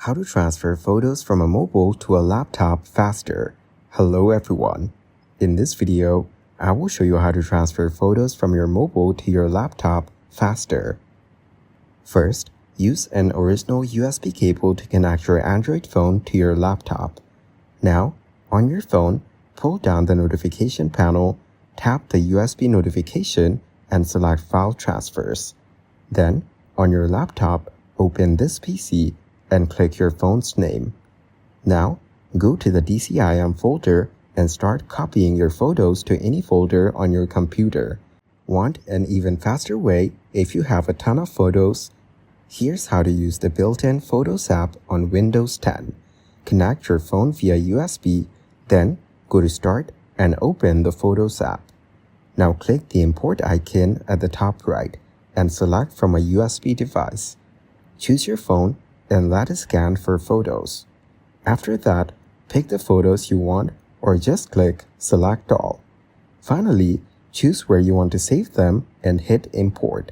How to transfer photos from a mobile to a laptop faster. Hello everyone. In this video, I will show you how to transfer photos from your mobile to your laptop faster. First, use an original USB cable to connect your Android phone to your laptop. Now, on your phone, pull down the notification panel, tap the USB notification, and select File Transfers. Then, on your laptop, open this PC and click your phone's name. Now, go to the DCIM folder and start copying your photos to any folder on your computer. Want an even faster way if you have a ton of photos? Here's how to use the built-in Photos app on Windows 10. Connect your phone via USB, then go to Start and open the Photos app. Now click the import icon at the top right and select from a USB device. Choose your phone and let it scan for photos. After that, pick the photos you want or just click Select All. Finally, choose where you want to save them and hit Import.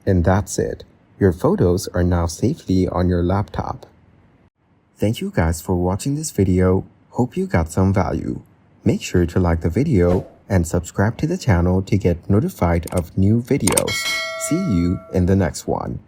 And that's it. Your photos are now safely on your laptop. Thank you guys for watching this video. Hope you got some value. Make sure to like the video and subscribe to the channel to get notified of new videos. See you in the next one.